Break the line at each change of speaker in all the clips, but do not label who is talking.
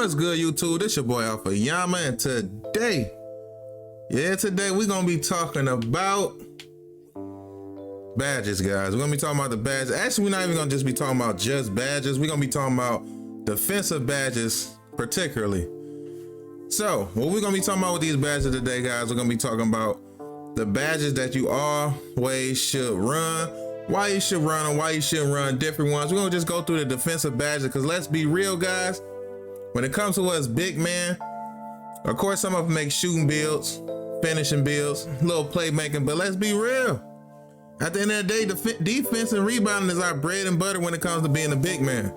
What's good, YouTube? This your boy Alpha Yahma, and today we're gonna be talking about badges, guys. We're gonna be talking about the badges. Actually, we're not even gonna just be talking about just badges. We're gonna be talking about defensive badges particularly. So what we're gonna be talking about with these badges today, guys, we're gonna be talking about the badges that you always should run, why you should run them, why you shouldn't run different ones. We're gonna just go through the defensive badges, because let's be real, guys, when it comes to us big man, of course some of them make shooting builds, finishing builds, little playmaking, but let's be real, at the end of the day, defense and rebounding is our bread and butter when it comes to being a big man.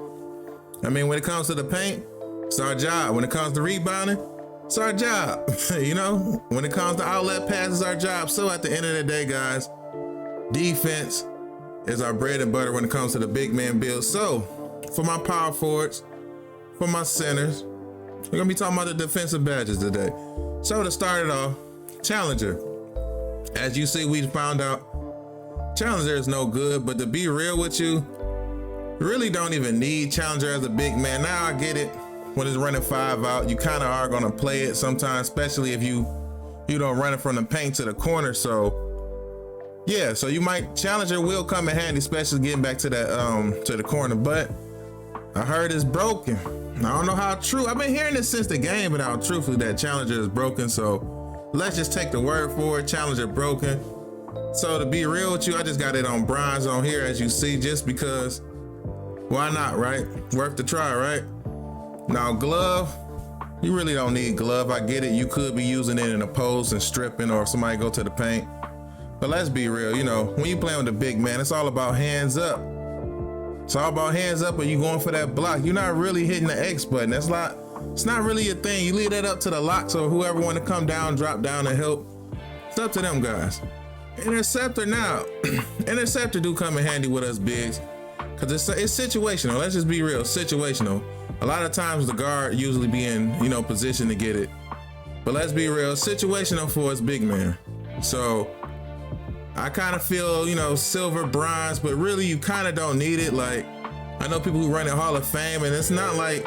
I mean, when it comes to the paint, it's our job. When it comes to rebounding, it's our job. You know, when it comes to outlet passes, our job. So at the end of the day, guys, defense is our bread and butter when it comes to the big man build. So for my power forwards, for my centers, we're gonna be talking about the defensive badges today. So to start it off, Challenger. As you see, we found out Challenger is no good, but to be real with you, really don't even need Challenger as a big man. Now I get it. When it's running 5 out, you kind of are gonna play it sometimes, especially if you don't run it from the paint to the corner. So yeah, so you might, Challenger will come in handy, especially getting back to that to the corner. But I heard it's broken. I don't know how true. I've been hearing this since the game, but how truthfully that Challenger is broken. So let's just take the word for it. Challenger broken. So to be real with you, I just got it on bronze on here, as you see, just because. Why not, right? Worth the try, right? Now glove, you really don't need glove. I get it. You could be using it in a post and stripping, or if somebody go to the paint. But let's be real, you know, when you playing with a big man, it's all about hands up. It's all about hands up, or you going for that block. You're not really hitting the X button. It's not really a thing. You leave that up to the locks or whoever want to come down, drop down and help. It's up to them guys. Interceptor now. Interceptor do come in handy with us bigs, because it's situational. Let's just be real, situational. A lot of times the guard usually be in, you know, position to get it. But let's be real, situational for us big man. So I kind of feel, you know, silver, bronze, but really you kind of don't need it. Like, I know people who run in Hall of Fame, and it's not like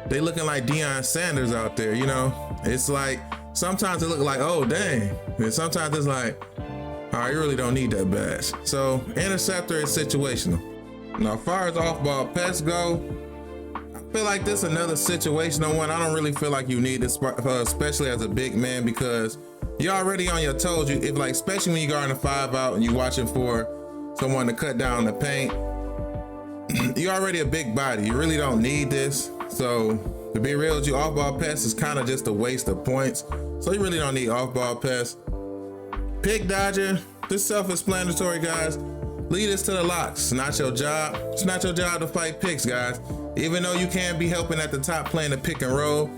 they looking like Deion Sanders out there, you know? It's like, sometimes it look like, oh, dang. And sometimes it's like, all right, you really don't need that badge. So interceptor is situational. Now, as far as off-ball pests go, I feel like this is another situational one. I don't really feel like you need this, especially as a big man, because you're already on your toes. If like, especially when you guarding a 5 out and you're watching for someone to cut down the paint, you're already a big body. You really don't need this. So to be real with you, off-ball pass is kind of just a waste of points. So you really don't need off-ball pass. Pick dodger, this self-explanatory, guys. Lead us to the locks. It's not your job. It's not your job to fight picks, guys. Even though you can be helping at the top playing the pick and roll,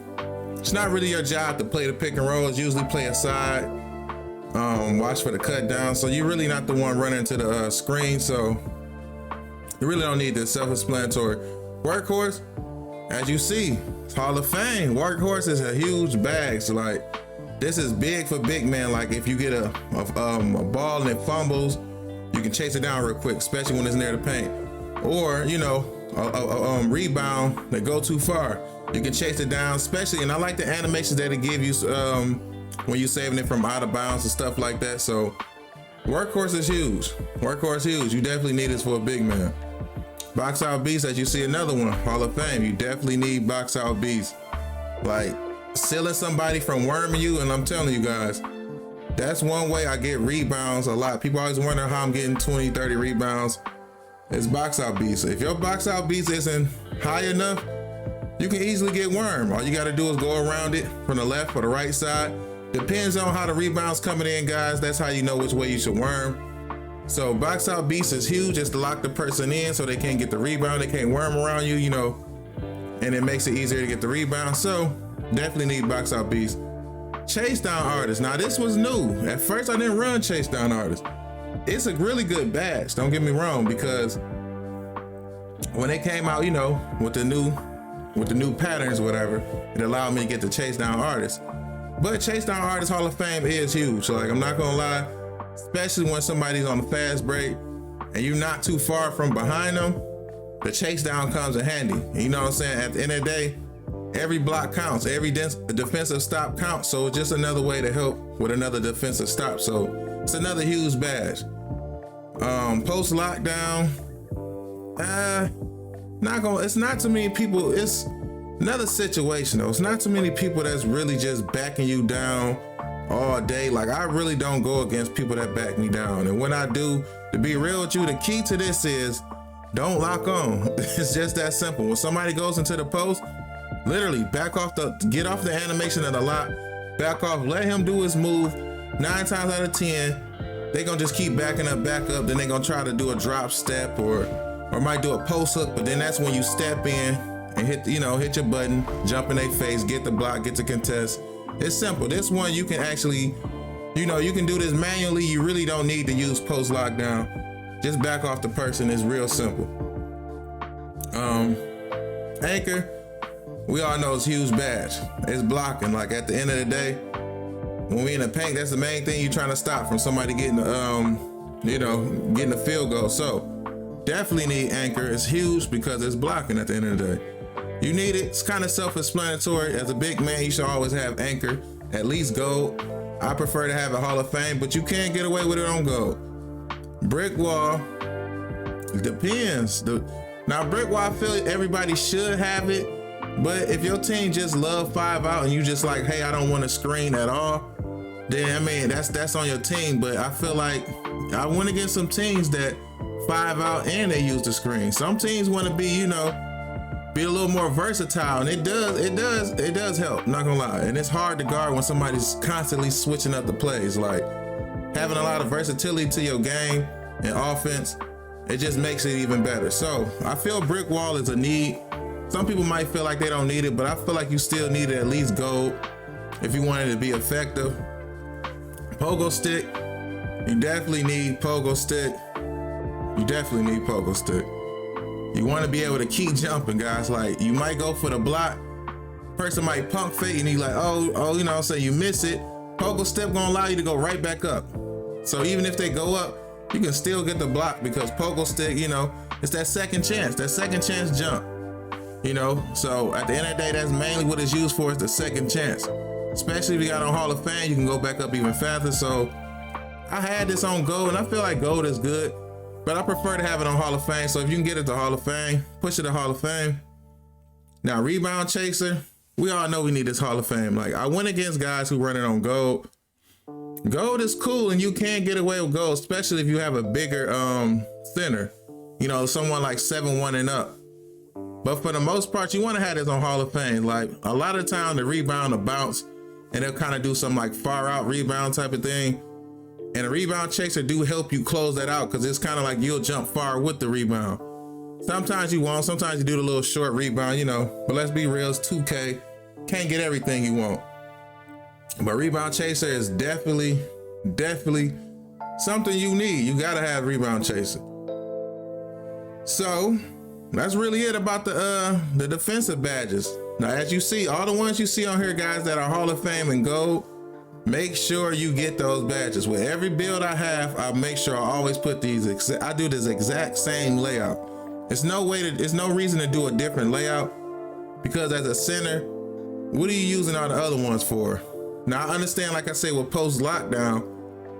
it's not really your job to play the pick and roll. It's usually play aside, watch for the cut down. So you're really not the one running to the screen. So you really don't need this, self-explanatory. Workhorse, as you see, it's Hall of Fame. Workhorse is a huge bag. So like, this is big for big man. Like if you get a ball and it fumbles, you can chase it down real quick, especially when it's near the paint. Or, you know, a rebound that go too far, you can chase it down, especially, and I like the animations that it give you when you saving it from out of bounds and stuff like that. So workhorse is huge. Workhorse huge. You definitely need this for a big man. Box out beast, as you see, another one, Hall of Fame. You definitely need box out beast. Like sealing somebody from worming you, and I'm telling you guys, that's one way I get rebounds a lot. People always wonder how I'm getting 20, 30 rebounds. It's box out beast. If your box out beast isn't high enough, you can easily get worm. All you gotta do is go around it from the left or the right side. Depends on how the rebound's coming in, guys. That's how you know which way you should worm. So box out beast is huge, just to lock the person in so they can't get the rebound. They can't worm around you, you know, and it makes it easier to get the rebound. So definitely need box out beast. Chase down artist. Now this was new. At first I didn't run chase down artist. It's a really good badge, don't get me wrong, because when it came out, you know, with the new patterns, whatever, it allowed me to get the chase down artist. But chase down artist Hall of Fame is huge. So like, I'm not gonna lie, especially when somebody's on a fast break and you're not too far from behind them, the chase down comes in handy. And you know what I'm saying? At the end of the day, every block counts, every defensive stop counts. So it's just another way to help with another defensive stop. So it's another huge badge. Post lockdown, it's not too many people. It's another situation though. It's not too many people that's really just backing you down all day. Like, I really don't go against people that back me down. And when I do, to be real with you, the key to this is don't lock on. It's just that simple. When somebody goes into the post, literally get off the animation of the lock, back off, let him do his move. 9 times out of 10, they gonna just keep backing up, then they gonna try to do a drop step or might do a post hook, but then that's when you step in and hit your button, jump in their face, get the block, get the contest. It's simple. This one you can actually, you can do this manually. You really don't need to use post lockdown. Just back off the person. It's real simple. Anchor, we all know it's huge badge. It's blocking. Like, at the end of the day, when we in the paint, that's the main thing you're trying to stop from somebody getting getting a field goal. So definitely need anchor. It's huge because it's blocking at the end of the day. You need it. It's kind of self-explanatory. As a big man, you should always have anchor, at least gold. I prefer to have a Hall of Fame, but you can't get away with it on gold. Brick wall, it depends. Now, brick wall, I feel everybody should have it, but if your team just love 5 out and you just like, hey, I don't want to screen at all, then I mean that's on your team. But I feel like I went against some teams that 5 out and they use the screen. Some teams want to be, be a little more versatile, and it does help, not gonna lie. And it's hard to guard when somebody's constantly switching up the plays. Like, having a lot of versatility to your game and offense, it just makes it even better. So I feel brick wall is a need. Some people might feel like they don't need it, but I feel like you still need it, at least gold, if you want it to be effective. Pogo stick, you definitely need pogo stick. You want to be able to keep jumping, guys. Like, you might go for the block, person might pump fake, and you like, so you miss it. Pogo step gonna allow you to go right back up. So even if they go up, you can still get the block because pogo stick, it's that second chance jump. So at the end of the day, that's mainly what it's used for, is the second chance. Especially if you got on Hall of Fame, you can go back up even faster. So I had this on gold, and I feel like gold is good, but I prefer to have it on Hall of Fame. So if you can get it to Hall of Fame, push it to Hall of Fame. Now, rebound chaser, we all know we need this Hall of Fame. Like, I went against guys who run it on gold. Gold is cool, and you can get away with gold, especially if you have a bigger center. Someone like 7'1" and up. But for the most part, you want to have this on Hall of Fame. Like, a lot of time the rebound will bounce, and they'll kind of do some like far out rebound type of thing. And a rebound chaser do help you close that out, because it's kind of like you'll jump far with the rebound. Sometimes you won't. Sometimes you do the little short rebound, But let's be real, it's 2K. Can't get everything you want. But rebound chaser is definitely something you need. You gotta have rebound chaser. So that's really it about the defensive badges. Now, as you see, all the ones you see on here, guys, that are Hall of Fame and gold, make sure you get those badges. With every build I have, I'll make sure I always put these. I do this exact same layout. There's no reason to do a different layout, because as a center, what are you using all the other ones for? Now, I understand, like I said, with post lockdown,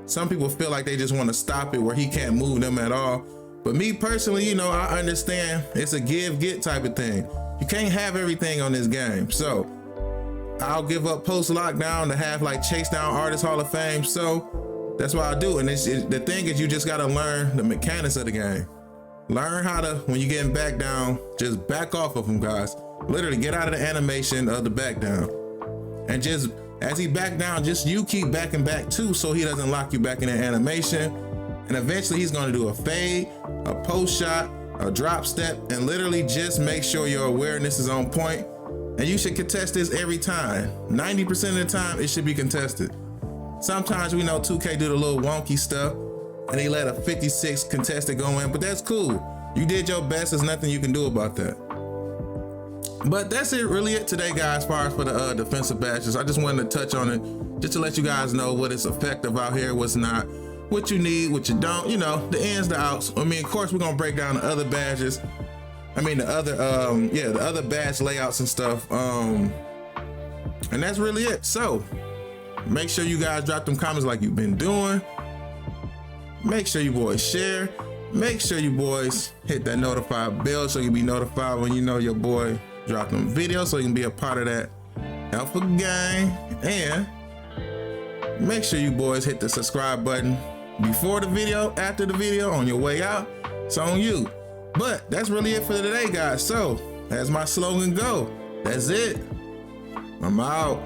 some people feel like they just want to stop it where he can't move them at all. But me personally, I understand it's a give-get type of thing. You can't have everything on this game. So I'll give up post lockdown to have like chase down artist Hall of Fame. So that's what I do. And the thing is, you just got to learn the mechanics of the game. Learn how to, when you're getting back down, just back off of them, guys. Literally get out of the animation of the back down. And just as he back down, just you keep backing back too, so he doesn't lock you back in the animation. And eventually he's going to do a fade, a post shot, a drop step, and literally just make sure your awareness is on point. And you should contest this every time. 90% of the time, it should be contested. Sometimes we know 2K do the little wonky stuff, and he let a 56 contested go in, but that's cool. You did your best. There's nothing you can do about that. But that's really it today, guys, as far as for the defensive badges. I just wanted to touch on it just to let you guys know what is effective out here, what's not, what you need, what you don't, the ins, the outs. I mean, of course, we're going to break down the other badges I mean the other badge layouts and stuff. And that's really it. So make sure you guys drop them comments like you've been doing. Make sure you boys share. Make sure you boys hit that notify bell so you can be notified when you know your boy drop them videos, so you can be a part of that alpha gang. And make sure you boys hit the subscribe button before the video, after the video, on your way out. It's on you. But that's really it for today, guys. So as my slogan go, that's it. I'm out.